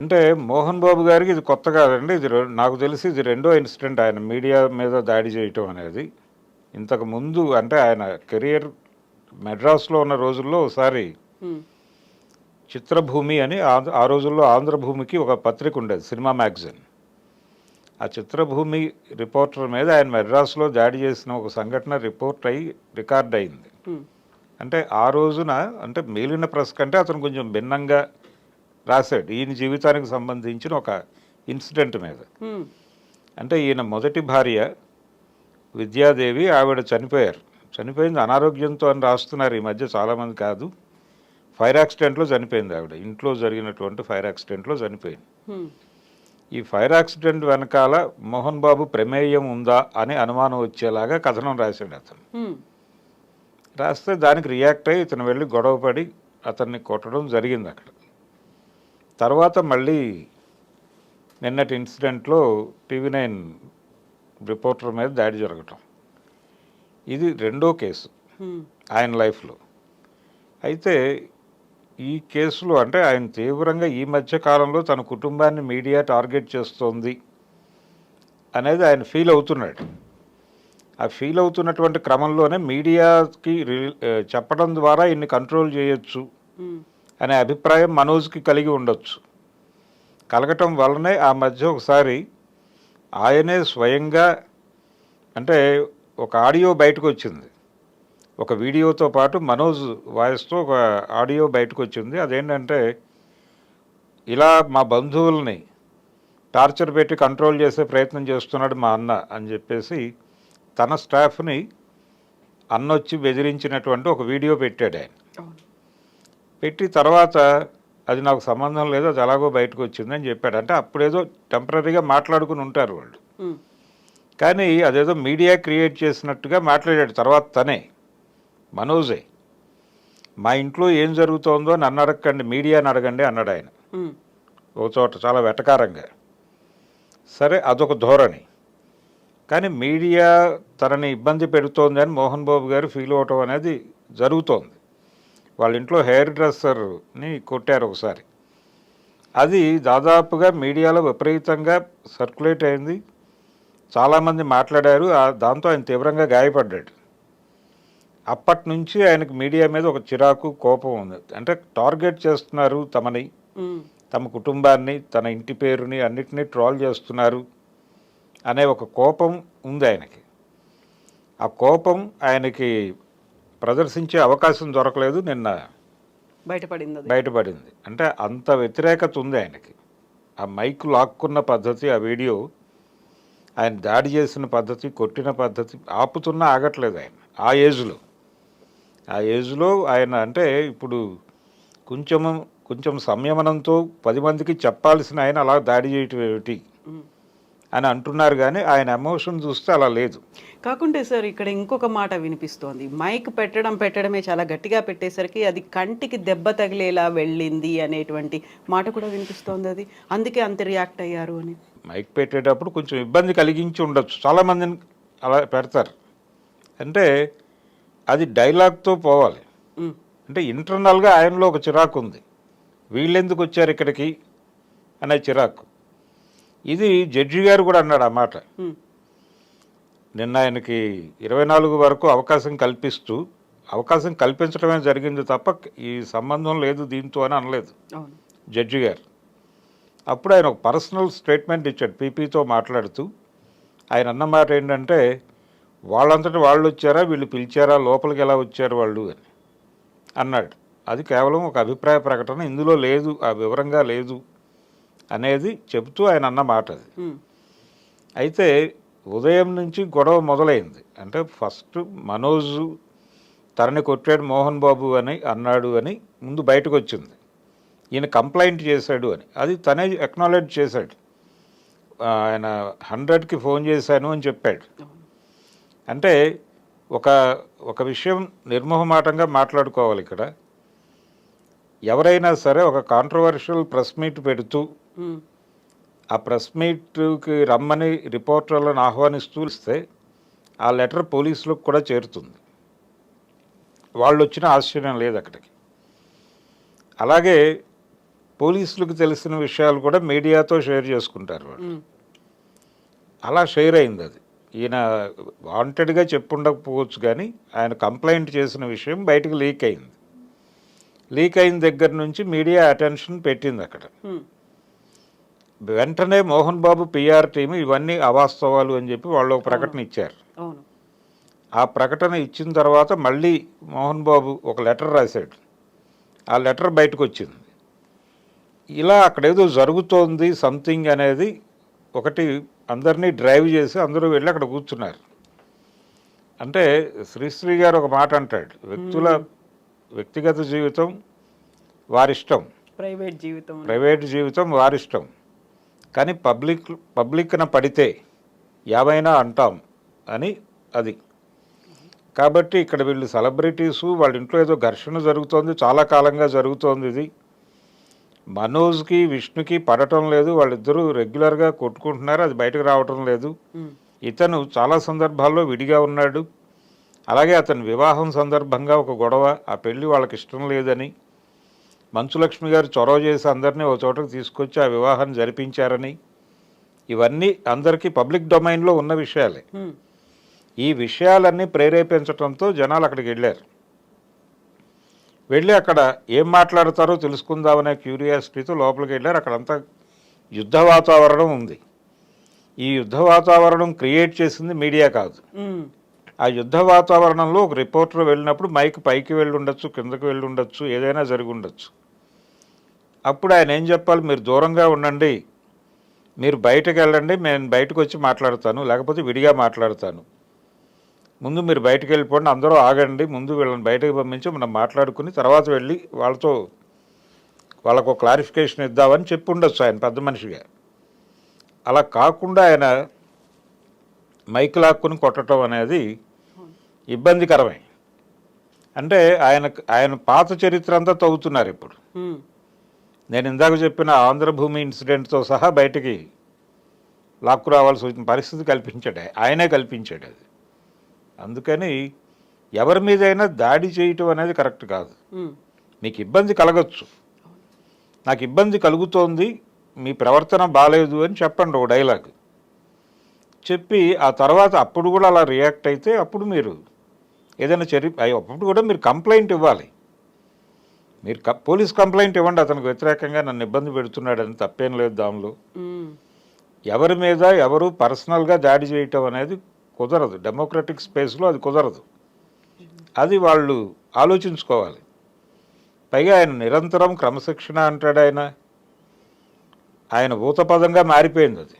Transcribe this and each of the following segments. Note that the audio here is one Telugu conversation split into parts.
అంటే మోహన్ బాబు గారికి ఇది కొత్త కాదండి. నాకు తెలిసి ఇది రెండో ఇన్సిడెంట్ ఆయన మీడియా మీద దాడి చేయటం అనేది. ఇంతకు ముందు అంటే ఆయన కెరియర్ మెడ్రాస్లో ఉన్న రోజుల్లో ఒకసారి హ్మ్. చిత్రభూమి అని ఆ రోజుల్లో ఆంధ్రభూమికి ఒక పత్రిక ఉండేది, సినిమా మ్యాగజైన్. ఆ చిత్రభూమి రిపోర్టర్ మీద ఆయన మెడ్రాస్లో దాడి చేసిన ఒక సంఘటన రిపోర్ట్ అయ్యి రికార్డ్ అయింది. హ్మ్. అంటే ఆ రోజున అంటే మిగిలిన ప్రెస్ కంటే అతను కొంచెం భిన్నంగా రాశాడు ఈయన జీవితానికి సంబంధించిన ఒక ఇన్సిడెంట్ మీద. హ్మ్. అంటే ఈయన మొదటి భార్య విద్యాదేవి, ఆవిడ చనిపోయారు. చనిపోయింది అనారోగ్యంతో అని రాస్తున్నారు ఈ మధ్య చాలామంది. కాదు, ఫైర్ యాక్సిడెంట్లో చనిపోయింది ఆవిడ. ఇంట్లో జరిగినటువంటి ఫైర్ యాక్సిడెంట్లో చనిపోయింది. హ్మ్. ఈ ఫైర్ యాక్సిడెంట్ వెనకాల మోహన్ బాబు ప్రమేయం ఉందా అని అనుమానం వచ్చేలాగా కథనం రాశాడు అతను. హ్మ్. రాస్తే దానికి రియాక్ట్ అయ్యి ఇతను వెళ్ళి గొడవపడి అతన్ని కొట్టడం జరిగింది అక్కడ. తర్వాత మళ్ళీ నిన్నటి ఇన్సిడెంట్లో TV9 రిపోర్టర్ మీద దాడి జరగటం, ఇది రెండో కేసు హ్మ్. ఆయన లైఫ్లో. అయితే ఈ కేసులో అంటే ఆయన తీవ్రంగా ఈ మధ్య కాలంలో తన కుటుంబాన్ని మీడియా టార్గెట్ చేస్తోంది అనేది ఆయన ఫీల్ అవుతున్నాడు. ఆ ఫీల్ అవుతున్నటువంటి క్రమంలోనే మీడియాకి చెప్పడం ద్వారా ఇన్ని కంట్రోల్ చేయొచ్చు హ్మ్. అనే అభిప్రాయం మనోజ్కి కలిగి ఉండొచ్చు. కలగటం వల్లనే ఆ మధ్య ఒకసారి ఆయనే స్వయంగా అంటే ఒక ఆడియో బయటకు వచ్చింది, ఒక వీడియోతో పాటు మనోజ్ వాయిస్తో ఒక ఆడియో బయటకు వచ్చింది. అదేంటంటే, ఇలా మా బంధువుల్ని టార్చర్ పెట్టి కంట్రోల్ చేసే ప్రయత్నం చేస్తున్నాడు మా అన్న అని చెప్పేసి తన స్టాఫ్ని అన్నొచ్చి బెదిరించినటువంటి ఒక వీడియో పెట్టాడు ఆయన. అవును. పెట్టి తర్వాత అది నాకు సంబంధం లేదు, అది ఎలాగో బయటకు వచ్చిందని చెప్పాడు. అంటే అప్పుడేదో టెంపరీగా మాట్లాడుకుని ఉంటారు వాళ్ళు, హ్మ్. కానీ అదేదో మీడియా క్రియేట్ చేసినట్టుగా మాట్లాడాడు తర్వాత తనే, మనోజే. మా ఇంట్లో ఏం జరుగుతోందో నన్ను అడగండి, మీడియాని అడగండి అన్నాడు ఆయన హ్మ్. ఒక చోట చాలా వెటకారంగా. సరే, అదొక ధోరణి. కానీ మీడియా తనని ఇబ్బంది పెడుతోంది అని మోహన్ బాబు గారు ఫీల్ అవటం అనేది జరుగుతోంది. వాళ్ళ ఇంట్లో హెయిర్ డ్రెస్సర్ని కొట్టారు ఒకసారి. అది దాదాపుగా మీడియాలో విపరీతంగా సర్క్యులేట్ అయింది, చాలామంది మాట్లాడారు. దాంతో ఆయన తీవ్రంగా గాయపడ్డాడు. అప్పటి నుంచి ఆయనకు మీడియా మీద ఒక చిరాకు, కోపం ఉంది. అంటే టార్గెట్ చేస్తున్నారు తమని, హ్మ్. తమ కుటుంబాన్ని, తన ఇంటి పేరుని అన్నిటినీ ట్రోల్ చేస్తున్నారు అనే ఒక కోపం ఉంది ఆయనకి. ఆ కోపం ఆయనకి ప్రదర్శించే అవకాశం దొరకలేదు, నిన్న బయటపడింది. అంటే అంత వ్యతిరేకత ఉంది ఆయనకి. ఆ మైక్ లాక్కున్న పద్ధతి, ఆ వీడియో, ఆయన దాడి చేసిన పద్ధతి, కొట్టిన పద్ధతి ఆపుతున్నా ఆగట్లేదు ఆయన. ఆ ఏజ్లో ఆయన అంటే ఇప్పుడు కొంచెం సంయమనంతో 10 మందికి చెప్పాల్సిన ఆయన అలా దాడి చేయటం ఏమిటి హ్మ్. అని అంటున్నారు, కానీ ఆయన ఎమోషన్ చూస్తే అలా లేదు. కాకుంటే సార్ ఇక్కడ ఇంకొక మాట వినిపిస్తోంది. మైక్ పెట్టడమే చాలా గట్టిగా పెట్టేసరికి అది కంటికి దెబ్బ తగిలేలా వెళ్ళింది అనేటువంటి మాట కూడా వినిపిస్తోంది అది. అందుకే అంత రియాక్ట్ అయ్యారు అని. మైక్ పెట్టేటప్పుడు కొంచెం ఇబ్బంది కలిగించి ఉండొచ్చు, చాలామందిని అలా పెడతారు. అంటే అది డైలాగ్తో పోవాలి. హ్మ్. అంటే ఇంటర్నల్గా ఆయనలో ఒక చిరాకు ఉంది, వీళ్ళెందుకు వచ్చారు ఇక్కడికి అనే చిరాకు. ఇది జడ్జి గారు కూడా అన్నాడు ఆ మాట. హ్మ్. నిన్న ఆయనకి 24 వరకు అవకాశం కల్పించడమే జరిగింది తప్ప ఈ సంబంధం లేదు దీంతో అని అనలేదు అవును. జడ్జి గారు. అప్పుడు ఆయన ఒక పర్సనల్ స్టేట్మెంట్ ఇచ్చాడు పీపీతో మాట్లాడుతూ. ఆయన అన్నమాట ఏంటంటే, వాళ్ళంతటి వాళ్ళు వచ్చారా, వీళ్ళు పిలిచారా, లోపలికి ఎలా వచ్చారు వాళ్ళు అని అన్నాడు. అది కేవలం ఒక అభిప్రాయ ప్రకటన, ఇందులో లేదు, ఆ వివరంగా లేదు అనేది చెబుతూ ఆయన అన్న మాట అది. హ్మ్. అయితే ఉదయం నుంచి గొడవ మొదలైంది. అంటే ఫస్ట్ మనోజ్ తనని కొట్టాడు మోహన్ బాబు అని అన్నాడు అని ముందు బయటకు వచ్చింది. ఈయన కంప్లైంట్ చేశాడు అని, అది తనే అక్నాలెడ్జ్ చేశాడు. ఆయన 100కి ఫోన్ చేశాను అని చెప్పాడు. అవును. అంటే ఒక విషయం నిర్మోహమాటంగా మాట్లాడుకోవాలి ఇక్కడ. ఎవరైనా సరే ఒక కాంట్రవర్షియల్ ప్రెస్ మీట్ పెడుతూ హ్మ్. ఆ ప్రెస్ మీట్కి రమ్మని రిపోర్టర్లను ఆహ్వానిస్తూ ఇస్తే ఆ లెటర్ పోలీసులకు కూడా చేరుతుంది. వాళ్ళు వచ్చిన ఆశ్చర్యం లేదు అక్కడికి. అలాగే పోలీసులకు తెలిసిన విషయాలు కూడా మీడియాతో షేర్ చేసుకుంటారు వాళ్ళు. అలా షేర్ అయింది అది. ఈయన వాంటెడ్గా చెప్పుండకపోవచ్చు, కానీ ఆయన కంప్లైంట్ చేసిన విషయం బయటకు లీక్ అయింది. లీక్ అయిన దగ్గర నుంచి మీడియా అటెన్షన్ పెట్టింది అక్కడ. వెంటనే మోహన్ బాబు పిఆర్ టీం ఇవన్నీ అవాస్తవాలు అని చెప్పి వాళ్ళు ఒక ప్రకటన ఇచ్చారు. ఆ ప్రకటన ఇచ్చిన తర్వాత మళ్ళీ మోహన్ బాబు ఒక లెటర్ రాశాడు. ఆ లెటర్ బయటకు వచ్చింది. ఇలా అక్కడేదో జరుగుతోంది సంథింగ్ అనేది ఒకటి అందరినీ డ్రైవ్ చేసి అందరూ వెళ్ళి అక్కడ కూర్చున్నారు. అంటే శ్రీశ్రీ గారు ఒక మాట అంటాడు, వ్యక్తిగత జీవితం వారిష్టం, ప్రైవేట్ జీవితం వారిష్టం, కానీ పబ్లిక్న పడితే యావైనా అంటాం అని. అది కాబట్టి ఇక్కడ వీళ్ళు సెలబ్రిటీసు, వాళ్ళ ఇంట్లో ఏదో ఘర్షణ జరుగుతోంది, చాలా కాలంగా జరుగుతోంది. ఇది మనోజ్కి విష్ణుకి పడటం లేదు, వాళ్ళిద్దరూ రెగ్యులర్గా కొట్టుకుంటున్నారు, అది బయటకు రావటం లేదు. ఇతను చాలా సందర్భాల్లో విడిగా ఉన్నాడు. అలాగే అతని వివాహం సందర్భంగా ఒక గొడవ, ఆ పెళ్ళి వాళ్ళకి ఇష్టం లేదని మంచులక్ష్మి గారు చొరవ చేసి అందరినీ ఒక చోటకు తీసుకొచ్చి ఆ వివాహాన్ని జరిపించారని, ఇవన్నీ అందరికీ పబ్లిక్ డొమైన్లో ఉన్న విషయాలే. ఈ విషయాలన్నీ ప్రేరేపించడంతో జనాలు అక్కడికి వెళ్ళారు. వెళ్ళి అక్కడ ఏం మాట్లాడతారో తెలుసుకుందామనే క్యూరియాసిటీతో లోపలికి వెళ్ళారు. అక్కడంతా యుద్ధ వాతావరణం ఉంది. ఈ యుద్ధ వాతావరణం క్రియేట్ చేసింది మీడియా కాదు. ఆ యుద్ధ వాతావరణంలో ఒక రిపోర్టర్ వెళ్ళినప్పుడు మైక్ పైకి వెళ్ళి ఉండొచ్చు, కిందకి వెళ్ళి ఉండొచ్చు, ఏదైనా జరిగి ఉండొచ్చు. అప్పుడు ఆయన ఏం చెప్పాలి, మీరు దూరంగా ఉండండి, మీరు బయటకు వెళ్ళండి, నేను బయటకు వచ్చి మాట్లాడతాను, లేకపోతే విడిగా మాట్లాడతాను, ముందు మీరు బయటకు వెళ్ళిపోండి, అందరూ ఆగండి, ముందు వీళ్ళని బయటకు పంపించి మనం మాట్లాడుకుని తర్వాత వెళ్ళి వాళ్ళకు క్లారిఫికేషన్ ఇద్దామని చెప్పి ఉండొచ్చు ఆయన పెద్ద మనిషిగా. అలా కాకుండా ఆయన మైక్ లాక్కుని కొట్టడం అనేది ఇబ్బందికరమే. అంటే ఆయన పాత చరిత్ర అంతా తవ్వుతున్నారు ఇప్పుడు. నేను ఇందాక చెప్పిన ఆంధ్రభూమి ఇన్సిడెంట్తో సహా బయటికి లాక్కు రావాల్సి వచ్చిన పరిస్థితి కల్పించాడు, ఆయనే కల్పించాడు అది. అందుకని ఎవరి మీదైనా దాడి చేయటం అనేది కరెక్ట్ కాదు. మీకు ఇబ్బంది కలగచ్చు, నాకు ఇబ్బంది కలుగుతోంది, మీ ప్రవర్తన బాగాలేదు అని చెప్పండి, ఒక డైలాగ్ చెప్పి ఆ తర్వాత అప్పుడు కూడా అలా రియాక్ట్ అయితే అప్పుడు మీరు ఏదైనా అప్పుడు కూడా మీరు కంప్లైంట్ ఇవ్వాలి. మీరు పోలీస్ కంప్లైంట్ ఇవ్వండి, అతనికి వ్యతిరేకంగా నన్ను ఇబ్బంది పెడుతున్నాడని, తప్పేం లేదు దానిలో. ఎవరి మీద ఎవరు పర్సనల్గా దాడి చేయటం అనేది కుదరదు, డెమోక్రటిక్ స్పేస్లో అది కుదరదు. అది వాళ్ళు ఆలోచించుకోవాలి. పైగా ఆయన నిరంతరం క్రమశిక్షణ అంటాడు. ఆయన ఊతపదంగా మారిపోయింది అది.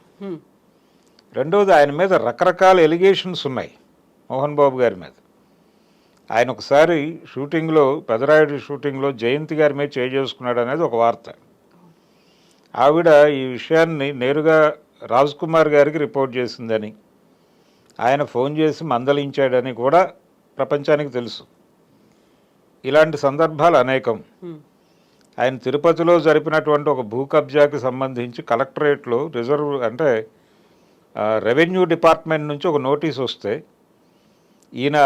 రెండవది, ఆయన మీద రకరకాల ఎలిగేషన్స్ ఉన్నాయి మోహన్ బాబు గారి మీద. ఆయన ఒకసారి షూటింగ్లో, పెదరాయుడు షూటింగ్లో జయంతి గారి మీద చేసుకున్నాడు అనేది ఒక వార్త. ఆవిడ ఈ విషయాన్ని నేరుగా రాజ్ కుమార్ గారికి రిపోర్ట్ చేసిందని, ఆయన ఫోన్ చేసి మందలించాడని కూడా ప్రపంచానికి తెలుసు. ఇలాంటి సందర్భాలు అనేకం. ఆయన తిరుపతిలో జరిపినటువంటి ఒక భూ కబ్జాకి సంబంధించి కలెక్టరేట్లో రెవెన్యూ డిపార్ట్మెంట్ నుంచి ఒక నోటీస్ వస్తే ఈయన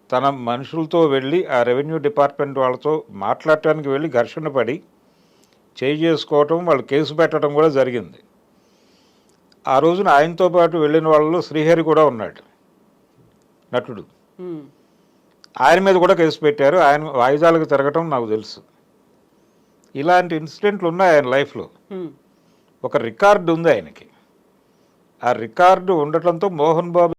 తన మనుషులతో వెళ్ళి ఆ రెవెన్యూ డిపార్ట్మెంట్ వాళ్ళతో మాట్లాడటానికి వెళ్ళి ఘర్షణ పడి చేసుకోవటం, వాళ్ళు కేసు పెట్టడం కూడా జరిగింది. ఆ రోజున ఆయనతో పాటు వెళ్ళిన వాళ్ళలో శ్రీహరి కూడా ఉన్నాడు, నటుడు. ఆయన మీద కూడా కేసు పెట్టారు. ఆయన వాయిదాలకు తిరగటం నాకు తెలుసు. ఇలాంటి ఇన్సిడెంట్లు ఉన్నాయి ఆయన లైఫ్లో. ఒక రికార్డు ఉంది ఆయనకి. ఆ రికార్డు ఉండటంతో మోహన్ బాబు